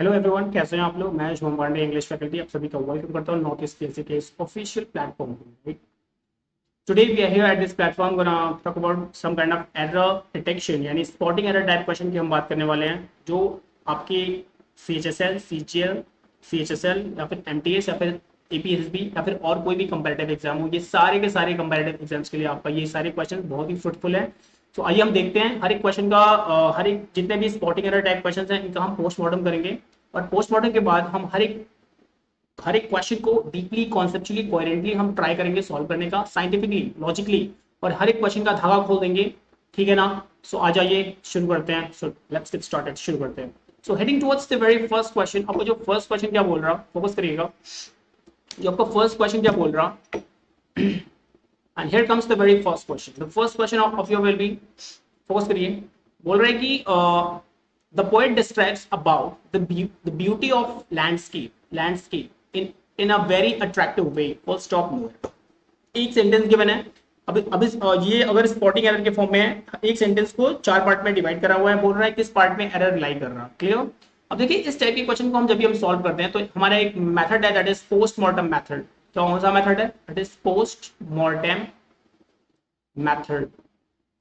Hello everyone, कैसे हैं आप लोग। मैं शुभम पांडे, इंग्लिश फैकल्टी, आप सभी का वेलकम करता हूँ नॉर्थ ईस्ट पीएलसी के इस ऑफिशियल प्लेटफॉर्म पे। Today we are here at this platform gonna talk about some kind of error detection, यानी स्पॉटिंग एरर टाइप क्वेश्चन की हम बात करने वाले हैं, जो आपके सीएचएसएल, सीजीएल, सीएचएसएल या फिर एमटीएस या फिर एपीएसबी या फिर और कोई भी कंपैरेटिव एग्जाम हो, ये सारे के सारे कंपैरेटिव एग्जाम्स के लिए आपका ये सारे क्वेश्चन बहुत ही फ्रूटफुल है। तो आइए हम देखते हैं हर एक क्वेश्चन का, हर एक जितने भी स्पॉटिंग एरर टाइप क्वेश्चन हैं इनका हम पोस्टमार्टम करेंगे। और पोस्टमार्टम के बाद हम हर एक क्वेश्चन को डीपली, कॉन्सेप्चुअली, कोहेरेंटली हम ट्राई करेंगे सॉल्व करने का, साइंटिफिकली, लॉजिकली, और हर एक क्वेश्चन का धागा खोल देंगे। ठीक है ना। सो आ जाइए, शुरू करते हैं। सो लेट्स गेट स्टार्टेड, शुरू करते हैं। So heading towards the very first question. आपको जो फर्स्ट क्वेश्चन क्या बोल रहा, फोकस करिएगा। जो आपका फर्स्ट क्वेश्चन क्या बोल रहा, and here comes the very first question. The first question of your will be, focus करिए। बोल रहे हैं कि the poet describes about the beauty of landscape in a very attractive way. Full stop, no. एक sentence given है। अभी ये अगर स्पॉटिंग एरर के फॉर्म में है, एक सेंटेंस को चार पार्ट में डिवाइड करा हुआ है, बोल रहा है किस पार्ट में एरर लाई कर रहा। क्लियर। अब देखिए, इस टाइप के क्वेश्चन को हम जब भी हम सॉल्व करते हैं तो हमारा एक मेथड है, दैट इज पोस्टमार्टम मेथड। कौन सा मेथड है? That is postmortem method.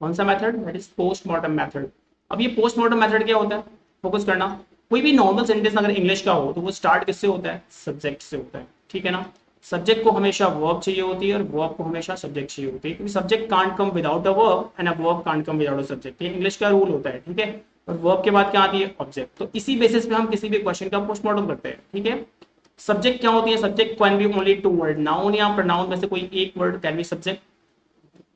कौन सा method? That is postmortem method. अब ये पोस्टमार्टम मेथड क्या होता है? फोकस करना। कोई भी नॉर्मल सेंटेंस अगर इंग्लिश का हो तो वो स्टार्ट किससे होता है? सब्जेक्ट से होता है। ठीक है ना। सब्जेक्ट को हमेशा वर्ब चाहिए होती है और वर्ब को हमेशा सब्जेक्ट चाहिए होती है, क्योंकि subject can't come without a verb and a verb can't come without a subject. ये इंग्लिश का रूल होता है। ठीक है। और वर्ब के बाद क्या आती है? ऑब्जेक्ट। तो इसी बेसिस पे हम किसी भी क्वेश्चन का पोस्टमार्टम करते हैं। ठीक है। सब्जेक्ट क्या होती है? Subject can be only two word, noun या प्रोनाउन में से कोई एक word can be subject.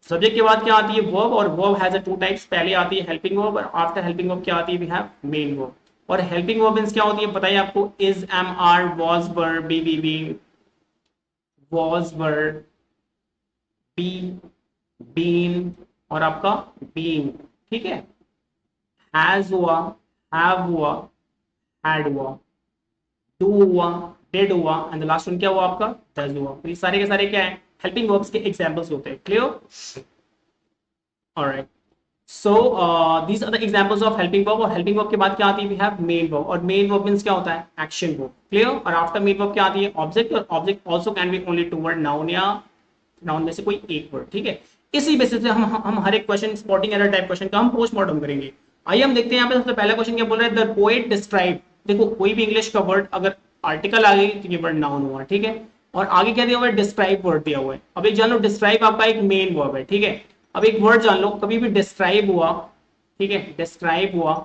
Subject के बाद क्या आती है? वर्ब। और verb has a two types. पहले आती है हेल्पिंग वर्ब, और आफ्टर हेल्पिंग वर्ब क्या आती है? We have main verb. और हेल्पिंग वर्ब मींस क्या होती है बताइए आपको? Is, am, are, was, were, be, be, was, were, be, been, और आपका बीन। ठीक है। हैज हुआ, हैव हुआ, हैड हुआ, डू हुआ, डिड हुआ, एंड द लास्ट वन क्या हुआ आपका? डज हुआ। तो ये सारे के सारे क्या है? हेल्पिंग वर्ब्स के एग्जांपल्स होते हैं। Clear. Alright. So these are the examples of helping verb. और हेल्पिंग वर्ब के बाद क्या आती है? We have main verb. और मेन वर्ब मींस क्या होता है? Action verb. क्लियर। और आफ्टर मेन वर्ब क्या आती है? ऑब्जेक्ट। और object also can be only two word, noun या नाउन में से कोई एक वर्ड। ठीक है। इसी बेसिस पे हम हर एक question, spotting error type question का हम पोस्टमार्टम करेंगे। आइए हम देखते हैं यहाँ पे सबसे पहला क्वेश्चन क्या बोल रहा है। The poet describe. देखो, कोई भी इंग्लिश का वर्ड अगर आर्टिकल आ गई तो ये वर्ड नाउन हुआ। ठीक है। और आगे क्या दिया हुआ है? डिस्क्राइब वर्ड दिया हुआ है। अब एक जान लो, डिस्क्राइब आपका एक मेन वर्ब है। ठीक है। अब एक वर्ड जान लो, कभी भी डिस्क्राइब हुआ, ठीक है, डिस्क्राइब हुआ,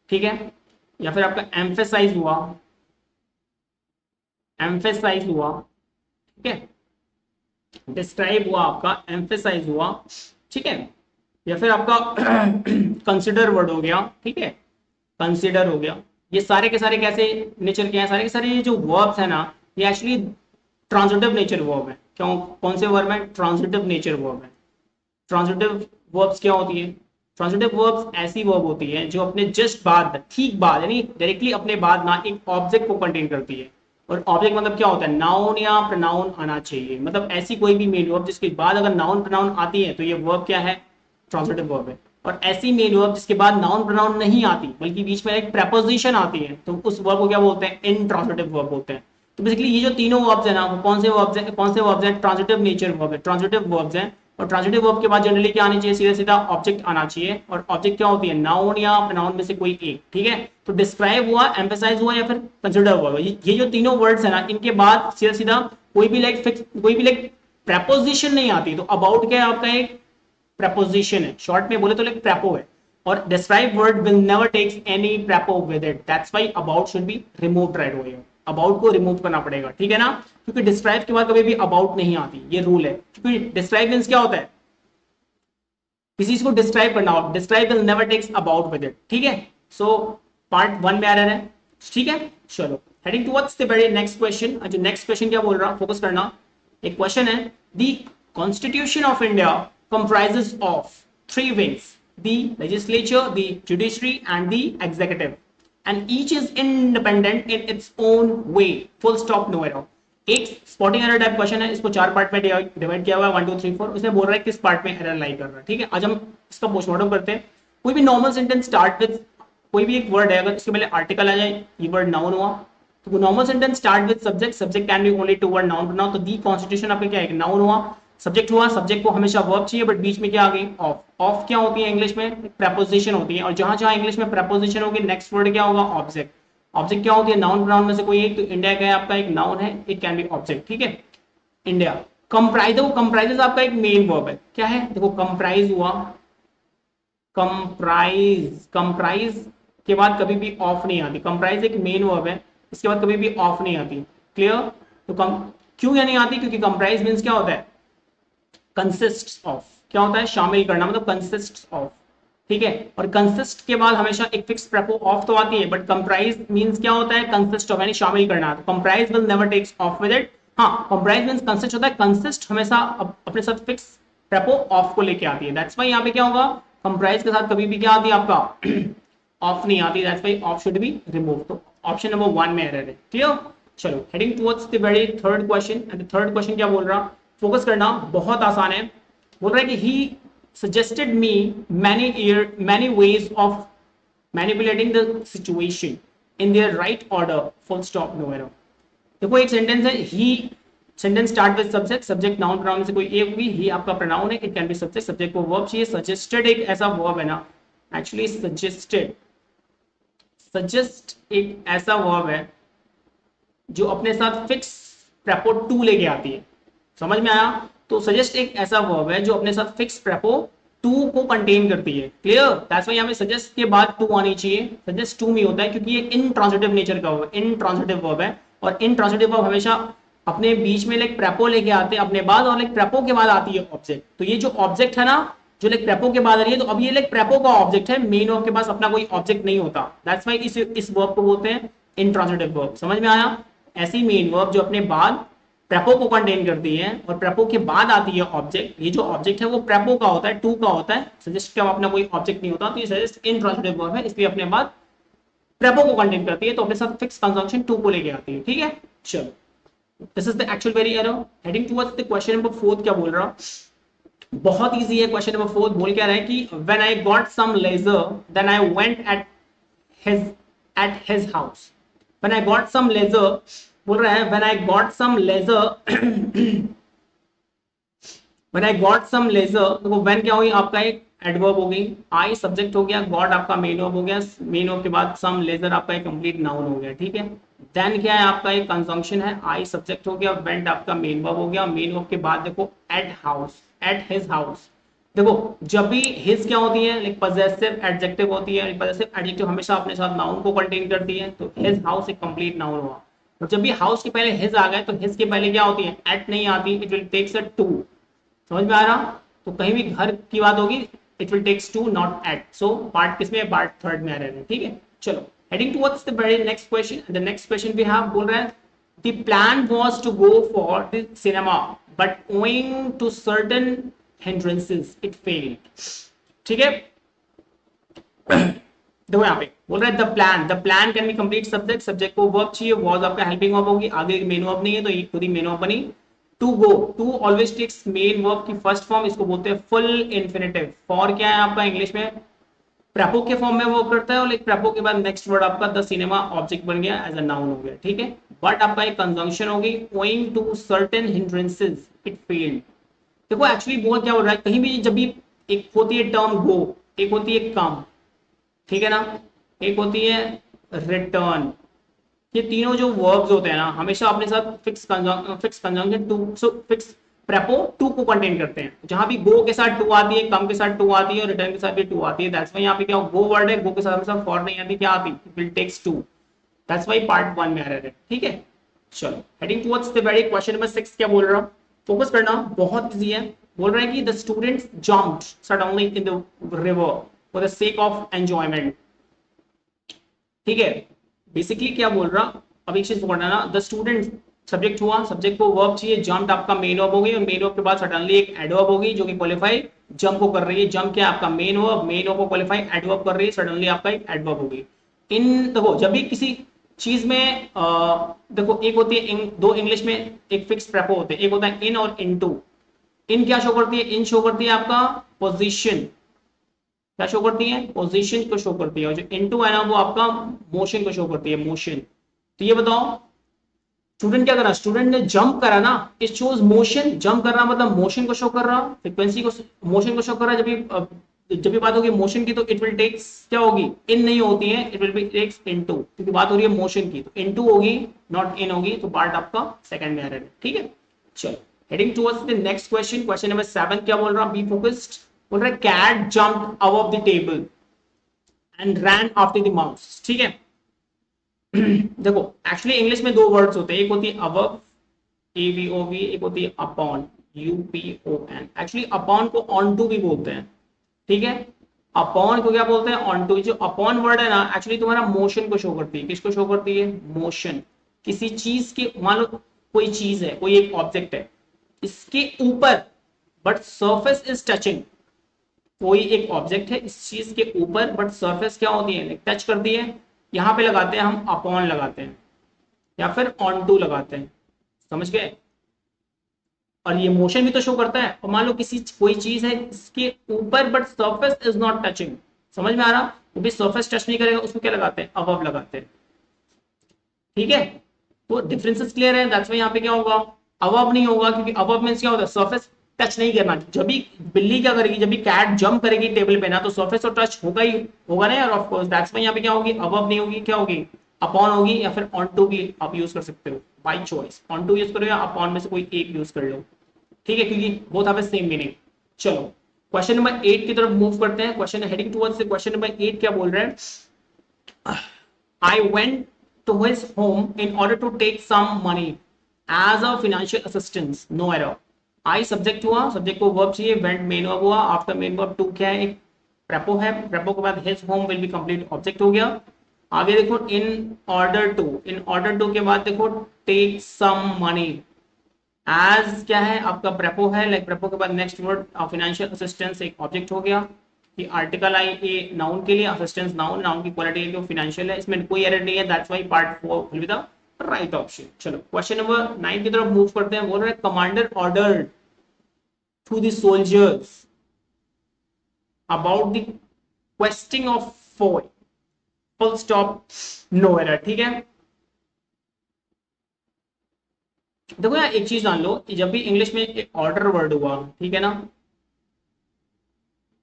ठीक है, या फिर आपका एम्फेसाइज हुआ, एम्फेसाइज हुआ, ठीक है, डिस्क्राइब हुआ आपका, एम्फेसाइज हुआ, ठीक है, या फिर आपका कंसिडर वर्ड हो गया। ठीक है। कंसिडर हो गया। ये सारे के सारे कैसे नेचर के हैं? सारे के सारे ये जो वर्ब्स है ना, ये एक्चुअली ट्रांजिटिव नेचर वर्ब है। क्यों? कौन से वर्ब है? ट्रांजिटिव नेचर वर्ब है। ट्रांजिटिव वर्ब्स क्या होती है? ट्रांजिटिव वर्ब्स ऐसी वर्ब होती है जो अपने जस्ट बाद, ठीक बाद, यानी डायरेक्टली अपने बाद ना एक ऑब्जेक्ट को कंटेन करती है। और ऑब्जेक्ट मतलब क्या होता है? नाउन या प्रोनाउन आना चाहिए। मतलब ऐसी कोई भी मेन वर्ब जिसके बाद अगर नाउन प्रोनाउन आती है तो ये वर्ब क्या है? ट्रांजिटिव वर्ब है। और ऐसी मेन वर्ब जिसके बाद नाउन प्रोनाउन नहीं आती बल्कि बीच में एक प्रपोजिशन आती है तो उस वर्ब को क्या बोलते हैं? इंट्रांजिटिव वर्ब बोलते हैं। तो बेसिकली ये जो तीनों वर्ब्स है ना, वो कौन से वर्ब्स हैं? कौन से वर्ब्स हैं? ट्रांजिटिव नेचर वर्ब है, ट्रांजिटिव वर्ब्स हैं। और ट्रांजिटिव वर्ब के बाद जनरली क्या आनी चाहिए? सीधा सीधा ऑब्जेक्ट आना चाहिए। और ऑब्जेक्ट क्या होती है? नाउन या प्रोनाउन में से कोई एक। ठीक है। तो डिस्क्राइब हुआ, एम्फेसाइज हुआ, या फिर कंसिडर हुआ, ये जो तीनों वर्ड्स है ना, इनके बाद सीधा सीधा कोई भी लाइक फिक्स, कोई भी लाइक प्रपोजिशन नहीं आती। तो अबाउट क्या है आपका? एक प्रपोजिशन है। शॉर्ट में बोले तो लाइक प्रपो है। और describe word will never takes any prepo with it, that's why about should be removed right away. About को रिमूव करना पड़ेगा। ठीक है ना। क्योंकि डिस्क्राइब के बाद कभी भी अबाउट नहीं आती, ये रूल है। क्योंकि डिस्क्राइब मींस क्या होता है? किसी चीज को डिस्क्राइब करना हो, describe will never takes about with it. ठीक है। सो पार्ट वन में एरर है। ठीक है। चलो, heading towards the very next question. जो नेक्स्ट क्वेश्चन क्या बोल रहा, फोकस करना। एक क्वेश्चन है, the constitution of India comprises of three wings, the legislature, the judiciary and the executive, and each is independent in its own way. Full stop, no error. एक spotting error type question है, इसको चार part में divide किया हुआ है, 1 2 3 4। उसमें बोल रहा है किस पार्ट में एरर लाई कर रहा है। ठीक है। आज हम इसका पोस्टमार्टम करते हैं। कोई भी नॉर्मल सेंटेंस स्टार्ट विद कोई भी एक वर्ड है अगर इसके पहले आर्टिकल आ जाए, ये वर्ड नाउन हुआ, तो normal sentence start with subject, subject can be only two word noun pronoun, तो दी कॉन्स्टिट्यूशन आपका क्या है, नाउन हुआ, सब्जेक्ट हुआ, सब्जेक्ट को हमेशा वर्ब चाहिए, बट बीच में क्या आ गई, ऑफ। ऑफ क्या होती है इंग्लिश में, प्रेपोजिशन होती है, और जहां जहां इंग्लिश में प्रेपोजिशन होगी नेक्स्ट वर्ड क्या होगा, ऑब्जेक्ट। ऑब्जेक्ट क्या होती है, नाउन प्रोनाउन में से कोई एक, तो इंडिया का आपका एक नाउन है, इट कैन बी ऑब्जेक्ट, ठीक है, इंडिया। कंप्राइज, देखो कंप्राइजेस आपका एक मेन वर्ब है, क्या है, देखो कंप्राइज हुआ, कंप्राइज, कंप्राइज के बाद कभी भी ऑफ नहीं आती, कंप्राइज एक मेन वर्ब है, इसके बाद कभी भी ऑफ नहीं आती, क्लियर। तो क्यों या नहीं आती, क्योंकि कंप्राइज मीन्स क्या होता है, कंसिस्ट ऑफ, क्या होता है, शामिल करना, मतलब कंसिस्ट ऑफ, ठीक है। और कंसिस्ट के बाद हमेशा एक फिक्स प्रेपो ऑफ तो आती है, बट कंप्राइज मींस क्या होता है, कंसिस्ट ऑफ, यानी शामिल करना, तो comprise will never takes of with it. हाँ, कंप्राइज मींस कंसिस्ट होता है, कंसिस्ट हमेशा अपने साथ फिक्स प्रेपो ऑफ को लेके आती है, दैट्स व्हाई यहाँ पे क्या होगा, कंप्राइज के साथ कभी भी क्या आती है आपका ऑफ नहीं आती, that's why of should be remove. तो ऑप्शन नंबर 1 में एरर है, क्लियर। चलो heading towards the very third question, and the third question क्या बोल रहा, फोकस करना, बहुत आसान है, बोल रहा है कि ही suggested me many ways of manipulating the situation in their right order, full stop, no error। देखो एक सेंटेंस है, he sentence start with subject, subject noun pronoun से कोई एक होगी, ही आपका प्रोनाउन है, it can be subject, subject को वर्ब चाहिए, सजेस्टेड एक ऐसा वर्ब है ना, एक्चुअली सजेस्टेड, सजेस्ट एक ऐसा वर्ब है जो अपने साथ फिक्स प्रेपो टू लेके आती है, समझ में आया। तो सजेस्ट एक ऐसा वर्ब है जो अपने साथ फिक्स प्रेपो टू को कंटेन करती है, क्लियर। दैट्स व्हाई हमें सजेस्ट के बाद टू आनी चाहिए, सजेस्ट टू में होता है क्योंकि ये इनट्रांजिटिव नेचर का वर्ब, इनट्रांजिटिव वर्ब है, और इनट्रांजिटिव वर्ब हमेशा अपने बीच में लाइक प्रेपो लेके आते हैं अपने बाद, और लाइक प्रेपो के बाद आती है ऑब्जेक्ट। तो ये जो ऑब्जेक्ट है ना, जो लाइक प्रेपो के बाद आ रही है, तो अब ये लाइक प्रेपो का ऑब्जेक्ट है, मेन वर्ब के पास अपना कोई ऑब्जेक्ट नहीं होता, दैट्स व्हाई इस वर्ब को बोलते हैं इनट्रांजिटिव वर्ब, समझ में आया। ऐसी मेन वर्ब जो अपने बाद प्रेपो को कंटेन करती है और प्रेपो के बाद आती है ऑब्जेक्ट, ये जो ऑब्जेक्ट है वो प्रेपो का होता है, टू का होता है, सजेस्ट का अपना कोई ऑब्जेक्ट नहीं होता, तो ये सजेस्ट इनट्रांजिटिव वर्ब है, इसलिए अपने बाद प्रेपो को कंटेन करती है, तो अपने साथ फिक्स कंजंक्शन टू को लेके आती है, ठीक है। चलो this is the actual very error. Heading towards the question number 4 क्या बोल रहा, बहुत इजी है क्वेश्चन नंबर 4, बोल क्या रहा है कि when I got some leisure then I went at his house, when I got some leisure, बोल रहा है when I got some leisure, when I got some leisure, देखो व्हेन क्या हुई आपका एक एडवर्ब हो गई, आई सब्जेक्ट हो गया, गॉड आपका मेन वर्ब हो गया, मेन वर्ब के बाद सम लेजर आपका एक कंप्लीट नाउन हो गया, ठीक है। देन क्या है आपका एक कंजंक्शन है, आई सब्जेक्ट हो गया, वेंट आपका मेन वर्ब हो गया, मेन वर्ब के बाद देखो at house, at his house. देखो जब भी हिज क्या होती है, लाइक पजेसिव एडजेक्टिव होती है, पजेसिव एडजेक्टिव हमेशा अपने साथ नाउन को कंटेन करती है, तो हिज हाउस एक कंप्लीट नाउन हुआ। तो जब भी हाउस के पहले हिज आ गए तो हिज के पहले क्या होती है, एट नहीं आती, it will takes a to, समझ में आ रहा। तो कहीं भी घर की बात होगी it will takes to not at, so part किसमें, पार्ट थर्ड में आ रहे हैं, ठीक है। चलो heading towards the very next question, the next question we have बोल रहा है the plan was to go for the cinema but owing to certain hindrances it failed, ठीक है। देखो यहाँ पे बोल रहा है the plan can be complete subject, subject को वर्ब चाहिए, वाज आपका हेल्पिंग वर्ब होगी, आगे मेन वर्ब नहीं है तो ये खुद ही मेन वर्ब बनी। To go, to always takes main verb की फर्स्ट फॉर्म, इसको बोलते हैं फुल इन्फिनेटिव। फॉर क्या है आपका इंग्लिश में, प्रेपो के फॉर्म में वर्क करता है, और लाइक प्रेपो के बाद नेक्स्ट वर्ड आपका द सिनेमा ऑब्जेक्ट बन गया, एज अ नाउन हो गया, ठीक है। बट आपका एक कंजंक्शन होगी, owing to certain hindrances it failed. देखो एक्चुअली बोल क्या हो रहा है, कहीं भी जब भी एक होती है टर्म गो, एक होती है कम, ठीक है ना, एक होती है रिटर्न, ये तीनों जो वर्ब्स होते हैं ना हमेशा अपने साथ fix conjunction to, so fix prepo to को कंटेन करते हैं। जहां भी गो के साथ टू आती है, कम के साथ टू आती है, और रिटर्न के साथ भी टू आती है, दैट्स व्हाई यहाँ पे क्या गो वर्ड है, गो के साथ हमेशा फॉर नहीं आती, क्या आती, it will takes to, that's why part 1 में एरर है, ठीक है। चलो heading towards the very question number 6 क्या बोल रहा हूं, फोकस करना, बहुत इजी है। बोल रहा है कि the students jumped suddenly in the river for the sake of enjoyment, ठीक है। बेसिकली क्या बोल रहा, अब एक चीज पकड़ना ना, द स्टूडेंट सब्जेक्ट हुआ, सब्जेक्ट को वर्ब चाहिए, जंप्ड आपका मेन वर्ब होगी, और मेन वर्ब के बाद सडनली एक एडवर्ब होगी जो कि क्वालिफाई जंप को कर रही है। जंप क्या आपका मेन वर्ब, मेन वर्ब को क्वालिफाई एडवर्ब कर रही है, सडनली आपका एक एडवर्ब होगी। इन देखो जब भी किसी चीज में देखो एक होती है दो इंग्लिश में एक फिक्स प्रेपो होते हैं, एक होता है इन और इनटू। इन क्या शो करती है, इन शो करती है आपका पोजीशन, क्या शो करती है? पोजीशन को शो करती है, और जो इनटू है ना वो आपका मोशन को शो करती है, मोशन। तो ये बताओ स्टूडेंट क्या करा, स्टूडेंट ने जंप करा ना, इट शोज मोशन, जंप कर रहा मतलब मोशन को शो कर रहा, फ्रीक्वेंसी को, मोशन को शो कर रहा है। जब भी बात होगी मोशन की तो इट विल टेक्स क्या होगी, इन नहीं होती है, it will be takes into, क्योंकि बात हो रही है मोशन की, तो इनटू होगी नॉट इन होगी, तो पार्ट आपका सेकंड में आ रहा है। ठीक है, चलो heading towards the next question, question number 7 क्या बोल रहा, बी फोकस्ड, बोल रहा है cat jumped above the table and ran after the mouse. ठीक है, देखो एक्चुअली इंग्लिश में दो वर्ड्स होते हैं, एक होती है अबव, ABOV, एक होती है अपॉन, UPON। एक्चुअली अपॉन को ऑन टू भी बोलते हैं। ठीक है, अपॉन को क्या बोलते हैं, ऑन टू। जो अपॉन वर्ड है ना एक्चुअली तुम्हारा मोशन को शो करती है, किसको शो करती है, मोशन। किसी चीज के, मान लो कोई चीज है, कोई एक ऑब्जेक्ट है, इसके ऊपर बट सरफेस इज टचिंग, कोई एक ऑब्जेक्ट है इस चीज के ऊपर बट सरफेस क्या होती है, टच करती है, यहां पे लगाते हैं हम अपॉन लगाते हैं, या फिर ऑन टू लगाते हैं, समझ गए। और ये मोशन भी तो शो करता है। और मान लो किसी कोई चीज है इसके ऊपर but surface is not touching, समझ में आ रहा, वो भी सरफेस टच नहीं करेगा, उसको क्या लगाते हैं, अबव लगाते हैं। ठीक है, तो डिफरेंसेस क्लियर है, दैट्स व्हाई यहाँ पे क्या होगा, अबव नहीं होगा, क्योंकि अबव मींस क्या होता है, सरफेस टच नहीं करना। जब भी बिल्ली क्या करेगी, जब भी कैट जंप करेगी टेबल पे ना, तो सरफेस तो टच होगा ही होगा ना यार, ऑफ कोर्स। दैट्स व्हाई यहाँ पे क्या होगी, अबव नहीं होगी, क्या होगी, अपॉन होगी, या फिर ऑन टू भी आप यूज कर सकते हो by choice, on to use करो या अपॉन में से कोई एक यूज कर लो। ठीक है, क्योंकि बोथ हैव सेम मीनिंग। चलो क्वेश्चन नंबर 8 की तरफ मूव करते हैं, क्वेश्चन हेडिंग टुवर्ड्स से क्वेश्चन नंबर 8 क्या बोल रहे हैं, I went to his home in order to take some money as a financial assistance. No error. I subject हुआ, subject को verb चाहिए, went main verb हुआ, after main verb to क्या है, एक prepo है, prepo के बाद his home will be complete object हो गया। आगे देखो in order to, in order to के बाद देखो take some money as क्या है आपका prepo है, like prepo के बाद next word financial assistance एक object हो गया। कि आर्टिकल आई ए नाउन के लिए, असिस्टेंस नाउन, नाउन की क्वालिटी जो फाइनेंशियल है, इसमें कोई एरर नहीं है, that's why part 4 will be the right option. चलो क्वेश्चन नंबर 9 की तरफ मूव करते हैं, बोल रहे हैं commander ordered to the soldiers about the questing of foe, full stop, no error. ठीक है, देखो यार एक चीज जान लो, जब भी इंग्लिश में एक ऑर्डर वर्ड हुआ, ठीक है ना,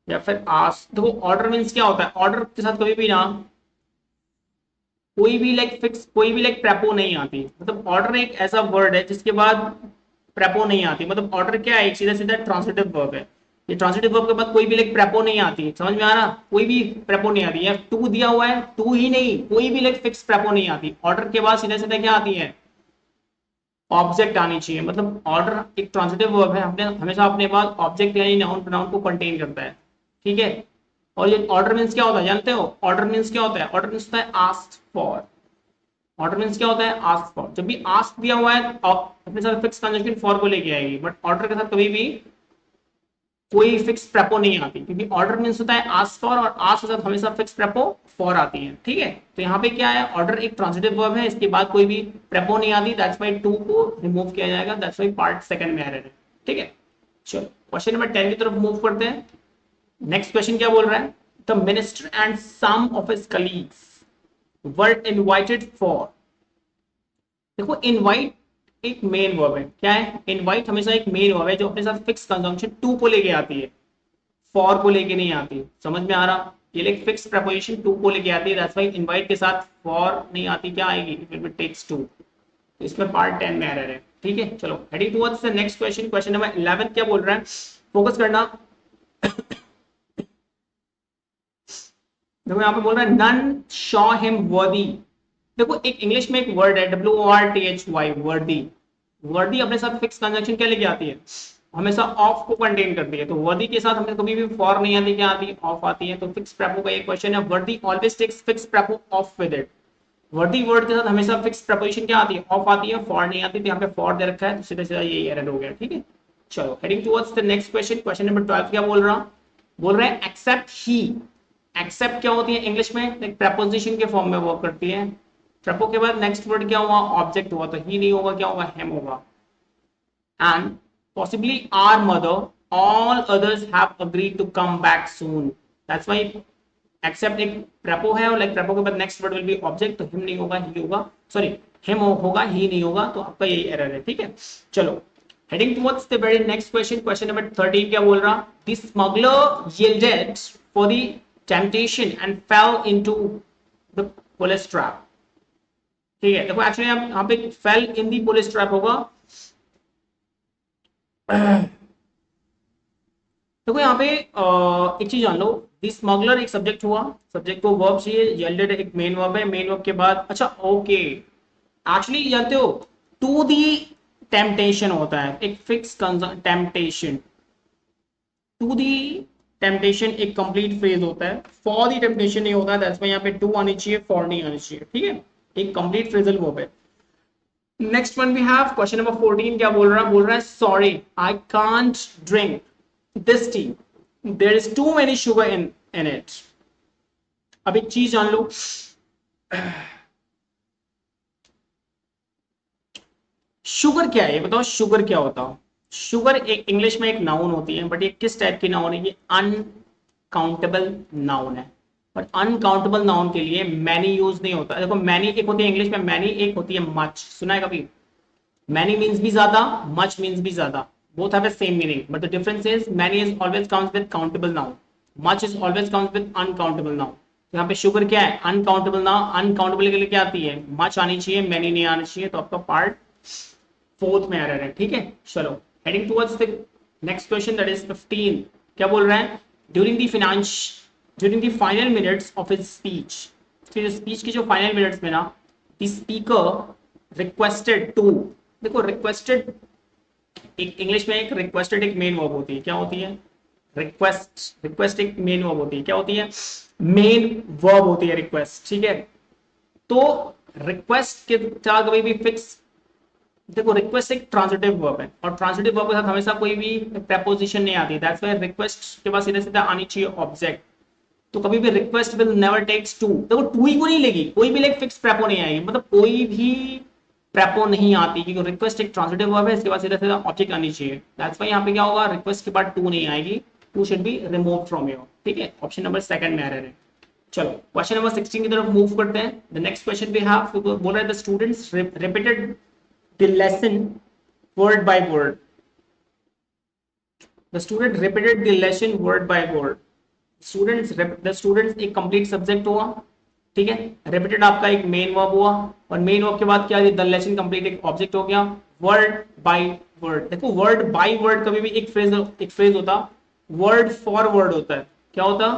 या फिर आस्क, देखो ऑर्डर मींस क्या होता है, ऑर्डर के साथ कभी भी ना कोई भी लाइक फिक्स, कोई भी लाइक प्रेपो नहीं आती। मतलब ऑर्डर एक ऐसा वर्ड है जिसके बाद प्रेपो नहीं आती। मतलब ऑर्डर क्या है, एक सीधा सीधा ट्रांसिटिव वर्ब है। ये ट्रांसिटिव वर्ब के बाद कोई भी लाइक प्रेपो नहीं आती, समझ में आ रहा, कोई भी प्रेपो नहीं आती। या टू दिया हुआ है, टू ही नहीं, कोई भी लाइक फिक्स प्रेपो नहीं आती। ऑर्डर के बाद सीधा सीधा क्या आती है, ऑब्जेक्ट आनी चाहिए। मतलब ऑर्डर एक ट्रांसिटिव वर्ब है, हमने हमेशा अपने पास ऑब्जेक्ट यानी नाउन प्रोनाउन को कंटेन करता है। ठीक है, और ये ऑर्डर मींस क्या होता है जानते हो, ऑर्डर मींस क्या होता है, ऑर्डर मींस होता है आस्क्ड फॉर। ऑर्डर मींस क्या होता है, आस्क फॉर। जब भी आस्क दिया हुआ है अपने साथ फिक्स कंजंक्शन फॉर को लेके आएगी, बट ऑर्डर के साथ कभी भी कोई फिक्स प्रेपो नहीं आती, क्योंकि ऑर्डर मींस होता है आस्क फॉर, और आस्क के साथ हमेशा फिक्स प्रेपो फॉर आती है। ठीक है, तो यहाँ पे क्या है, ऑर्डर एक ट्रांजिटिव वर्ब है, इसके बाद कोई भी प्रेपो नहीं आती, दैट्स व्हाई टू को रिमूव किया जाएगा, दैट्स व्हाई पार्ट सेकंड में एरर है। ठीक है, चलो क्वेश्चन नंबर 10 की तरफ मूव करते हैं। नेक्स्ट क्वेश्चन क्या बोल रहा है, the minister and some of his colleagues were invited for, देखो इनवाइट एक मेन वर्ब है, क्या है, इनवाइट हमेशा एक मेन वर्ब है जो अपने साथ फिक्स कंजंक्शन टू को लेके आती है, फॉर को लेके नहीं आती। समझ में आ रहा, ये लाइक फिक्स प्रीपोजिशन टू को लेके आती है, दैट्स व्हाई इनवाइट के साथ फॉर नहीं आती, क्या आएगी, it will be takes to. तो इसमें पार्ट 10 में एरर है। ठीक है, चलो heading towards the next question, question number 11 क्या बोल रहा है, फोकस करना। देखो यहाँ पे बोल रहा है नन शॉ हिम वर्दी। देखो एक इंग्लिश में एक वर्ड है WORTHY, वर्दी। वर्दी अपने साथ फिक्स कंजंक्शन क्या लेके आती है, हमेशा ऑफ को कंटेन करती है। तो वर्दी के साथ हमें कभी भी फॉर नहीं आती, क्या आती है, ऑफ आती है। तो फिक्स प्रेपो का एक क्वेश्चन है, worthy always takes fix prepo of with it. Worthy word के साथ हमेशा फिक्स प्रेपोजिशन क्या आती है, ऑफ आती है, फॉर नहीं आती। तो यहाँ पे फॉर दे रखा है, तो सीधा सीधा ये एरर हो गया। ठीक है, चलो heading towards the next question, question number 12 क्या बोल रहा, बोल रहे हैं एक्सेप्ट ही। एक्सेप्ट क्या होती है इंग्लिश में, एक प्रेपोजिशन के फॉर्म में वर्क करती है। प्रेपो के बाद नेक्स्ट वर्ड क्या हुआ, ऑब्जेक्ट हुआ, तो ही नहीं होगा, क्या होगा, हिम होगा। and possibly our mother, all others have agreed to come back soon, that's why except एक प्रेपो है और लाइक प्रेपो के बाद next word will be object, तो हिम नहीं होगा ही होगा, सॉरी हिम होगा ही नहीं होगा, तो आपका यही एरर है, ठीक है। चलो heading towards the very next question, question number 13 क्या बोल रहा, the smuggler yielded for the temptation and fell into the police trap, ठीक है। देखो एक्चुअली यहाँ पे fell in the police trap होगा। देखो यहाँ पे एक चीज जान लो, दी स्मगलर एक सब्जेक्ट हुआ, सब्जेक्ट को वर्ब चाहिए, येल्डेड एक मेन वर्ब है, मेन वर्ब के बाद अच्छा ओके एक्चुअली जानते हो टू दी टेम्पटेशन होता है, एक fix temptation, to the temptation एक कंप्लीट फ्रेज होता है, फॉर दी टेम्पटेशन नहीं होता है, दैट्स व्हाई यहाँ पे टू आनी चाहिए, फॉर नहीं आनी चाहिए, ठीक है, एक कंप्लीट फ्रेजल वर्ब है। Next one we have question number 14 क्या बोल रहा है sorry I can't drink this tea, there is too many sugar in it। अब एक चीज जान लो, शुगर क्या है ये बताओ, शुगर क्या होता है, शुगर एक इंग्लिश में एक नाउन होती है, बट ये किस टाइप की नाउन है, ये अनकाउंटेबल नाउन है, बट अनकाउंटेबल नाउन के लिए मैनी यूज नहीं होता। देखो मैनी एक होती है इंग्लिश में, मैनी एक होती है मच, सुना है कभी, मैनी मीन्स भी ज्यादा, मच मीन्स भी ज्यादा, both have the same meaning, but the difference is many is always comes with countable noun, much is always comes with uncountable noun। तो यहाँ पे शुगर क्या है, अनकाउंटेबल नाउन, अनकाउंटेबल के लिए क्या आती है, मच आनी चाहिए, मैनी नहीं आनी चाहिए, तो आपका पार्ट फोर्थ में एरर है, ठीक है। चलो heading towards the next question that is 15 क्या बोल रहा है, during the final minutes of his speech, फिर स्पीच की जो फाइनल मिनट्स में ना द स्पीकर रिक्वेस्टेड टू, देखो रिक्वेस्टेड एक इंग्लिश में एक रिक्वेस्टेड एक मेन वर्ब होती है, क्या होती है, रिक्वेस्ट एक मेन वर्ब होती है, क्या होती है, मेन वर्ब होती है रिक्वेस्ट, ठीक है। तो रिक्वेस्ट के साथ कभी भी फिक्स, देखो रिक्वेस्ट एक ट्रांजिटिव वर्ब है और ट्रांजिटिव वर्ब के साथ हमेशा कोई भी प्रेपोजिशन नहीं आती, दैट्स व्हाई रिक्वेस्ट के बाद सीधा सीधा आनी चाहिए ऑब्जेक्ट, तो कभी भी request will never takes to, देखो टू ही को नहीं लेगी, कोई भी लाइक फिक्स प्रेपो नहीं आएगी, मतलब कोई भी प्रेपो नहीं आती, क्योंकि रिक्वेस्ट एक ट्रांजिटिव वर्ब है, इसके बाद सीधा सीधा ऑब्जेक्ट आनी चाहिए, दैट्स व्हाई यहाँ पे क्या होगा, रिक्वेस्ट के बाद टू नहीं आएगी, to should be removed from your, ठीक है, ऑप्शन नंबर सेकंड में एरर है। चलो क्वेश्चन नंबर 16 की तरफ मूव करते हैं। The next question we have बोल रहा है the students repeated the lesson word by word, the student repeated the lesson word by word, the students एक कंप्लीट सब्जेक्ट हुआ, ठीक है, रिपीटेड आपका एक मेन वर्ब हुआ और मेन वर्ब के बाद क्या है, द लेसन कंप्लीट एक ऑब्जेक्ट हो गया, वर्ड बाय वर्ड, देखो वर्ड बाय वर्ड कभी भी एक फ्रेज होता, वर्ड फॉर वर्ड होता है, क्या होता,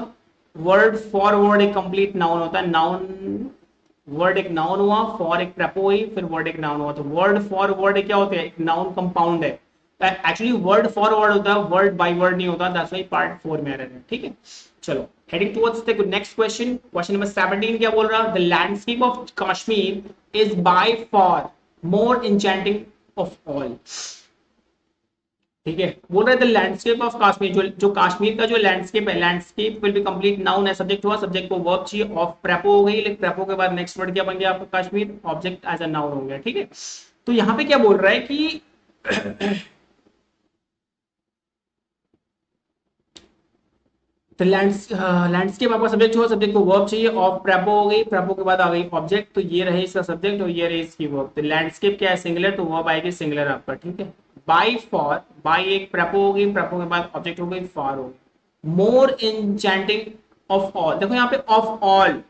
वर्ड फॉर वर्ड एक कंप्लीट नाउन होता है, नाउन वर्ड एक नाउन हुआ, फॉर एक प्रेपो हुई, फिर वर्ड एक नाउन हुआ, तो वर्ड फॉर वर्ड क्या होता है, एक नाउन कंपाउंड है, एक्चुअली वर्ड फॉर वर्ड होता है, वर्ड बाय वर्ड नहीं होता, दैट्स व्हाई पार्ट 4 में एरर है, ठीक है। चलो heading towards the next question, question number 17 क्या बोल रहा, the landscape of Kashmir is by far more enchanting of all, ठीक है, बोल रहे द लैंडस्केप ऑफ कश्मीर, जो कश्मीर का जो लैंडस्केप है, landscape will be complete noun है, सब्जेक्ट हुआ, सब्जेक्ट को वर्ब चाहिए, ऑफ प्रेपो हो गई, लेकिन प्रेपो के बाद नेक्स्ट वर्ड क्या बन गया आपका, Kashmir, object as a noun हो गया, ठीक है। तो यहाँ पे क्या बोल रहा है कि तो लैंडस्केप आपका सब्जेक्ट हुआ, सब्जेक्ट को वर्ब चाहिए, ऑफ प्रेपो हो गई, प्रेपो के बाद आ गई ऑब्जेक्ट, तो ये रहे इसका सब्जेक्ट और ये रहे इसकी वर्ब, तो लैंडस्केप क्या है, सिंगुलर, तो वर्ब आएगी सिंगुलर आपका, ठीक है। बाय फॉर, बाय एक प्रेपो हो गई, प्रेपो के बाद ऑब्जेक्ट हो गई, फॉर हो गई, मोर इंचेंटिंग ऑफ ऑल, देखो यहाँ पे ऑफ ऑल,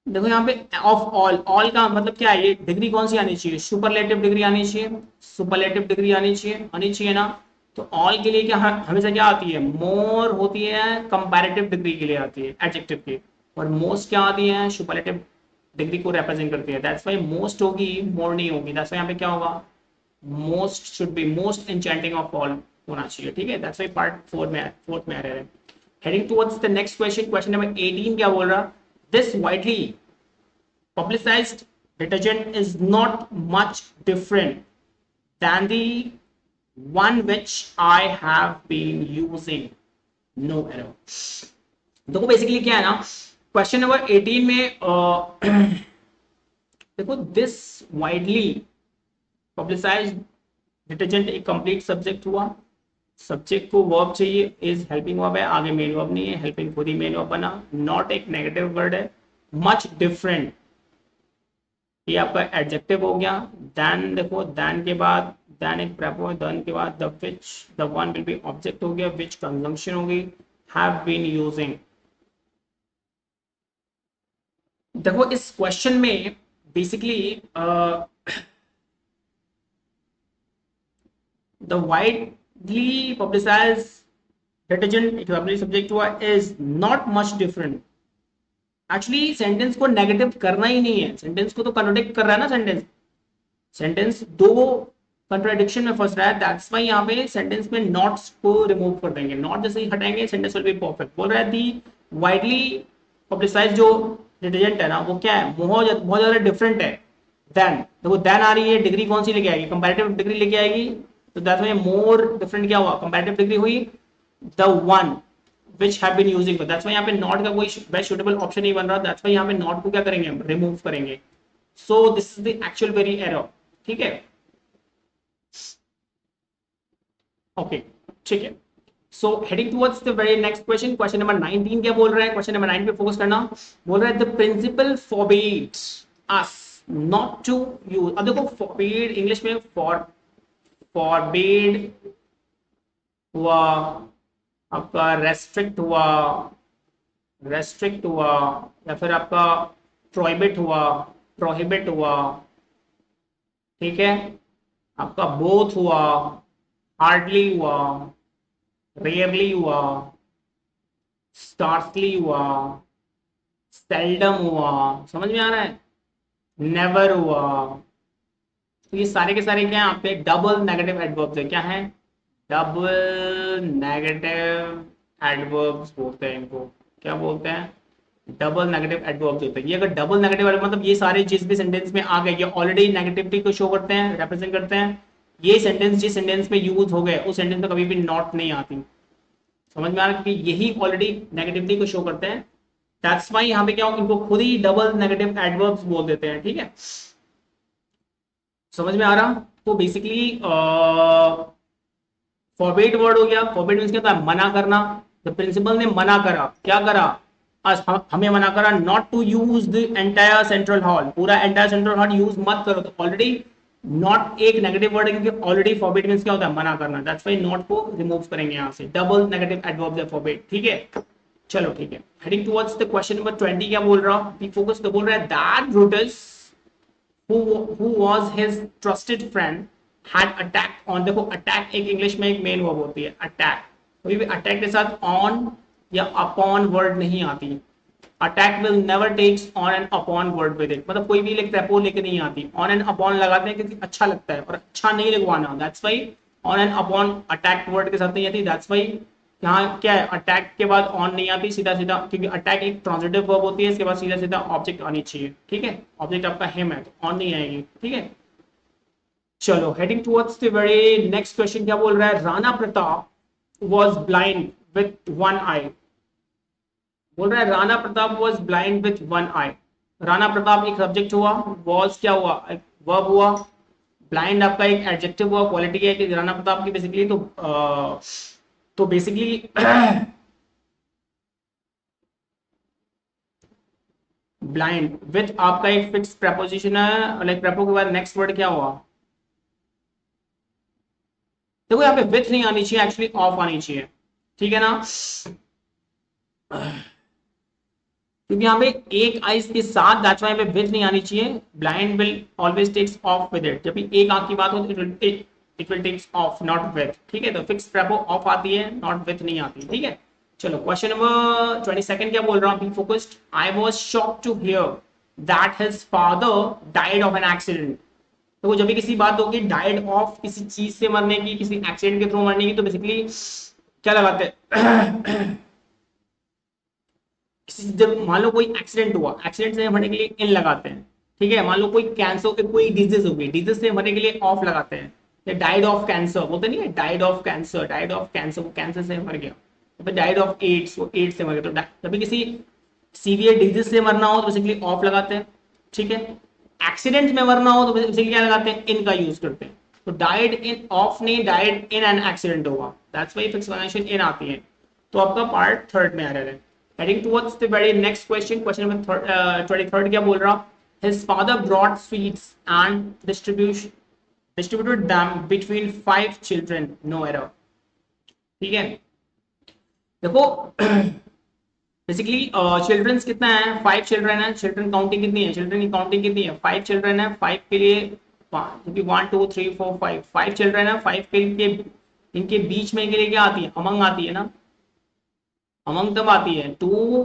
देखो यहाँ पे ऑफ ऑल का मतलब क्या है, ये डिग्री कौन सी आनी चाहिए, सुपरलेटिव डिग्री आनी चाहिए, सुपरलेटिव डिग्री आनी चाहिए ना, तो ऑल के लिए क्या हमेशा क्या आती है, मोर होती है, कंपैरेटिव डिग्री के लिए आती है एडजेक्टिव की, और मोस्ट क्या आती है, सुपरलेटिव डिग्री को रिप्रेजेंट करती है, दैट्स व्हाई मोस्ट होगी, मोर नहीं होगी, दैट्स व्हाई यहाँ पे क्या होगा, most should be most enchanting of all होना चाहिए, ठीक है, दैट्स व्हाई पार्ट 4 में आ रहा है। Heading towards the next question, question number 18 क्या बोल रहा, this widely publicised detergent is not much different than the one which I have been using, no error। देखो बेसिकली क्या है ना, क्वेश्चन नंबर 18 में देखो दिस वाइडली पब्लिसाइज्ड डिटर्जेंट एक कंप्लीट सब्जेक्ट हुआ, सब्जेक्ट को वर्ब चाहिए, इज हेल्पिंग वर्ब है, आगे मेन वर्ब नहीं है, हेल्पिंग खुद ही मेन वर्ब बना, नॉट एक नेगेटिव वर्ड है, मच डिफरेंट ये आपका एडजेक्टिव हो गया। देन देखो, देन के बाद देन एक प्रेपो है, देन के बाद the which the one will be object हो गया, विच कंजंक्शन होगी, हैव बीन यूजिंग। देखो इस क्वेश्चन में basically the widely publicised detergent equivalent subject हुआ is not much different. Actually sentence को नेगेटिव करना ही नहीं है, सेंटेंस को तो कॉन्ट्रडिक्ट कर रहा है ना, सेंटेंस सेंटेंस दो कंट्राडिक्शन में फंस रहा है, दैट्स व्हाई यहाँ पे सेंटेंस में नॉट्स को रिमूव कर देंगे, नॉट जैसे ही हटाएंगे सेंटेंस विल बी परफेक्ट। बोल रहा है दी वाइडली पब्लिसाइज जो डिटर्जेंट है ना वो क्या है, बहुत ज्यादा डिफरेंट है देन। देखो देन आ रही है, डिग्री कौन सी लेके आएगी, कंपैरेटिव डिग्री लेके आएगी, तो दैट्स व्हाई मोर डिफरेंट क्या हुआ, कंपैरेटिव डिग्री हुई, the one which have been using, but that's why यहाँ पे नॉट का कोई बेस्ट सुटेबल ऑप्शन नहीं बन रहा, that's why यहाँ पे नॉट को क्या करेंगे हम, रिमूव करेंगे। so this is the actual very error, ठीक है, ओके ठीक है। so heading towards the very next question, question number 19 क्या बोल रहा है, question number 9 पे फोकस करना। बोल रहा है the principal forbids us not to use। अब देखो forbid इंग्लिश में forbid हुआ, आपका रेस्ट्रिक्ट हुआ, या फिर आपका प्रोहिबिट हुआ, ठीक है, आपका बोथ हुआ, हार्डली हुआ, रेयरली हुआ, स्कार्सली हुआ, सेल्डम हुआ, समझ में आ रहा है, नेवर हुआ। तो ये सारे के सारे क्या है आपके डबल नेगेटिव एडवर्ब्स है, क्या है, डबल नेगेटिव एडवर्ब्स बोलते हैं इनको, क्या बोलते हैं, डबल नेगेटिव एडवर्ब्स होते हैं। ये अगर डबल नेगेटिव मतलब ये सारे जिस भी सेंटेंस में आ गए ये ऑलरेडी नेगेटिविटी को शो करते हैं, रिप्रेजेंट करते हैं। ये सेंटेंस जिस सेंटेंस में यूज हो गए उस सेंटेंस में कभी भी नॉट नहीं आती, समझ में आ रहा है, क्योंकि यही ऑलरेडी नेगेटिविटी को शो करते हैं, दैट्स व्हाई यहाँ पे क्या हो, इनको खुद ही डबल नेगेटिव एडवर्ब्स बोल देते हैं, ठीक है, समझ में आ रहा। तो बेसिकली फॉरबिड वर्ड हो गया, फॉरबिड मींस क्या होता है, मना करना। द प्रिंसिपल ने मना करा, क्या करा, आज हमें मना करा, not to use the entire central hall, पूरा एंटायर सेंट्रल हॉल यूज मत करो। तो ऑलरेडी नॉट एक नेगेटिव वर्ड है, क्योंकि ऑलरेडी फॉरबिड मींस क्या होता है, मना करना, दैट्स व्हाई नॉट को रिमूव करेंगे यहाँ से, डबल नेगेटिव एडवर्ब है फॉरबिड, ठीक है। चलो ठीक है, heading towards the question number 20 क्या बोल रहा हूँ, फोकस तो बोल रहा है that Brutus who was his trusted friend had attacked on। देखो अटैक एक इंग्लिश में एक मेन वर्ब होती है, अटैक, कभी भी अटैक के साथ ऑन या अपॉन वर्ड नहीं आती, attack will never takes on and upon word with it, मतलब कोई भी प्रेपो लेके नहीं आती, ऑन एंड अपॉन लगाते हैं क्योंकि अच्छा लगता है और अच्छा नहीं लगवाना, that's why on and upon attack word के साथ नहीं आती, दैट्स व्हाई यहाँ क्या है, अटैक के बाद ऑन नहीं आती, सीधा सीधा, क्योंकि अटैक एक ट्रांजिटिव वर्ब होती है, इसके बाद सीधा सीधा ऑब्जेक्ट आनी चाहिए, ठीक है, ऑब्जेक्ट आपका हिम है तो ऑन नहीं आएगी, ठीक है। चलो heading towards the very next question क्या बोल रहा है, Rana Pratap was blind with one eye. बोल रहा है Rana Pratap was blind with one eye. Rana Pratap एक सब्जेक्ट हुआ, वाज क्या हुआ, एक वर्ब हुआ, ब्लाइंड आपका एक एडजेक्टिव हुआ, क्वालिटी है कि राणा प्रताप की बेसिकली तो बेसिकली ब्लाइंड विथ आपका एक फिक्स प्रपोजिशन है, लाइक प्रपो के बाद नेक्स्ट वर्ड क्या हुआ, देखो यहाँ पे विथ नहीं आनी चाहिए, एक्चुअली ऑफ आनी चाहिए, ठीक है ना, क्योंकि यहाँ पे एक आइज के साथ, दैट्स व्हाई यहाँ पे विथ नहीं आनी चाहिए, blind will always takes of with it, जब भी एक आंख की बात हो तो it will takes of not with, ठीक है, तो फिक्स प्रपो ऑफ आती है, नॉट विथ नहीं आती, ठीक है। चलो क्वेश्चन नंबर 22 क्या बोल रहा हूँ, be focused, I was shocked to hear that his father died of an accident. तो जब भी किसी बात होगी डाइड ऑफ किसी चीज से मरने की, किसी एक्सीडेंट के थ्रू मरने की, तो बेसिकली क्या लगाते हैं जब मान लो कोई एक्सीडेंट हुआ, एक्सीडेंट से मरने के लिए इन लगाते हैं, ठीक है, मान लो कोई कैंसर, कोई डिजीज हो गई, डिजीज से मरने के लिए ऑफ लगाते हैं, डाइड ऑफ कैंसर बोलते नहीं है, died of cancer, died of cancer, वो कैंसर से मर गया, तो डाइड ऑफ एड्स, वो एड्स से मर गया, तो कभी किसी सीवियर डिजीज से मरना हो तो बेसिकली ऑफ लगाते हैं, ठीक है, एक्सीडेंट में मरना हो तो बेसिकली क्या लगाते हैं, इन का यूज करते हैं, तो डाइड इन ऑफ नहीं, डाइड इन एन एक्सीडेंट होगा, दैट्स व्हाई फिक्स कंजंक्शन इन आती है। तो आपका पार्ट थर्ड में एरर है। Heading towards the very next question, question number 23 क्या बोल रहा, his father brought sweets and distributed them between 5 children, no error। ठीक है, देखो बेसिकली चिल्ड्रंस कितना है, 5 चिल्ड्रन है, चिल्ड्रन काउंटिंग कितनी है, चिल्ड्रन की काउंटिंग कितनी है, 5 चिल्ड्रन है, 5 के लिए 1 2 3 4 5 5 चिल्ड्रन है, 5 के लिए इनके बीच में के लिए क्या आती है, अमंग आती है ना, अमंग तब आती है 2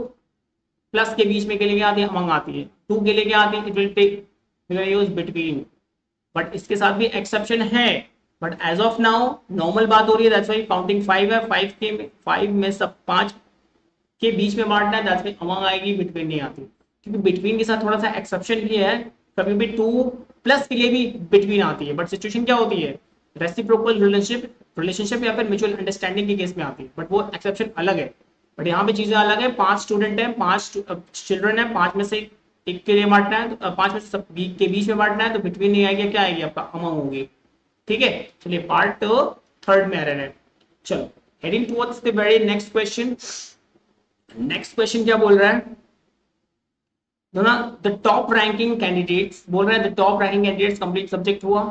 प्लस के बीच में के लिए क्या आती है, अमंग आती है, 2 के लिए क्या आती है, it will take use between, but इसके साथ भी एक्सेप्शन है, but as of now normal बात हो रही है, दैट्स व्हाई काउंटिंग 5 है, 5 में सब 5 के बीच में बांटना है, दैट्स व्हाई अमंग आएगी, बिटवीन नहीं आती, क्योंकि बिटवीन के साथ थोड़ा सा एक्सेप्शन भी है, कभी भी 2 प्लस के लिए भी बिटवीन आती है, बट सिचुएशन क्या होती है, रेसिप्रोकल रिलेशनशिप या फिर म्यूचुअल अंडरस्टैंडिंग के केस में आती है, बट वो एक्सेप्शन अलग है, बट यहाँ पे चीजें अलग है, 5 स्टूडेंट है, 5 चिल्ड्रन है, 5 में से एक के लिए बांटना है, तो 5 में से सब के बीच में बांटना है, तो बिटवीन नहीं आएगी, क्या आएगी आपका अमंग होगी। ठीक है, चलिए पार्ट थर्ड में एरर है। चलो heading towards the very next question, next question क्या बोल रहा है, द टॉप रैंकिंग कैंडिडेट्स, बोल रहे हैं the top ranking candidates, complete subject हुआ,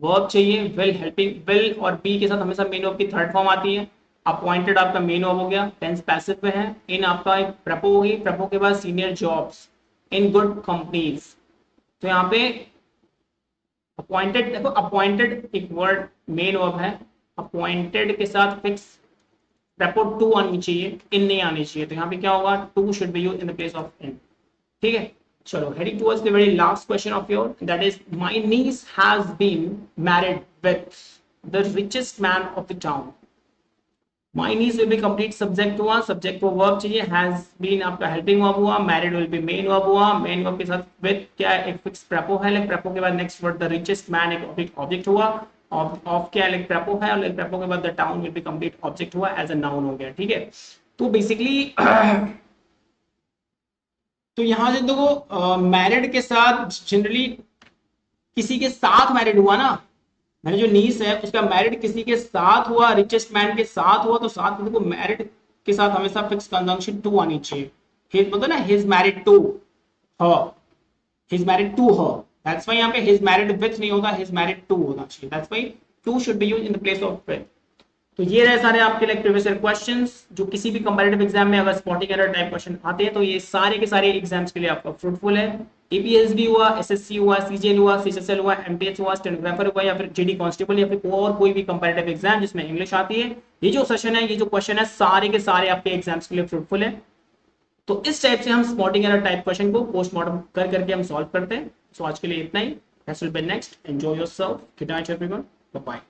वर्ब चाहिए, विल हेल्पिंग, विल और बी के साथ हमेशा मेन वर्ब की थर्ड फॉर्म आती है, अपॉइंटेड आपका मेन वर्ब हो गया, टेंस पैसिव में है, इन आपका एक प्रपो होगी, प्रपो के बाद senior jobs in good companies, तो यहाँ पे अपॉइंटेड, देखो अपॉइंटेड एक वर्ड मेन वर्ब है, अपॉइंटेड के साथ फिक्स प्रपो टू आनी चाहिए, इन नहीं आनी चाहिए, तो यहाँ पे क्या होगा, to should be used in the place of in. ठीक है, चलो heading towards the very last question of your, that is my niece has been married with the richest man of the town, my niece will be complete subject हुआ, subject को verb चाहिए, has been आपका helping verb हुआ, married will be main verb हुआ, main verb के साथ with क्या एक फिक्स प्रपो है, लाइक प्रपो के बाद next word the richest man एक ऑब्जेक्ट हुआ, ऑफ क्या लाइक प्रपो है, और लाइक प्रपो के बाद the town will be complete object हुआ, एज अ नाउन हो गया। ठीक है, तो बेसिकली तो यहां से देखो मैरिड के साथ जनरली किसी के साथ मैरिड हुआ ना, मैंने जो नीस है उसका मैरिड किसी के साथ हुआ, रिचेस्ट मैन के साथ हुआ, तो साथ में देखो मैरिड के साथ हमेशा फिक्स कंजंक्शन टू आनी चाहिए, हिज बोलते ना, his married to her, his married to her, that's why यहाँ पे हिज मैरिड विथ नहीं होगा, हिज मैरिड टू होना चाहिए, that's why to should be used in the place of with. तो ये रहे सारे आपके लाइक प्रीवियस ईयर क्वेश्चंस, जो किसी भी कंपैरेटिव एग्जाम में अगर स्पॉटिंग एरर टाइप क्वेश्चन आते हैं तो ये सारे के सारे एग्जाम्स के लिए आपका फ्रूटफुल है। एपीएसबी हुआ, एसएससी हुआ, सीजीएल हुआ, सीएचएसएल हुआ, एमटीएच हुआ, स्टेनोग्राफर हुआ, या फिर जीडी कांस्टेबल, या फिर और कोई भी कंपैरेटिव एग्जाम जिसमें इंग्लिश आती है, ये जो सेशन है, ये जो क्वेश्चन है, सारे के सारे आपके एग्जाम्स के लिए फ्रूटफुल है। तो इस टाइप से हम स्पॉटिंग एरर टाइप क्वेश्चन को पोस्टमार्टम कर करके हम सॉल्व करते हैं। सो आज के लिए इतना ही, that's will be next, enjoy yourself, good night everyone, bye bye.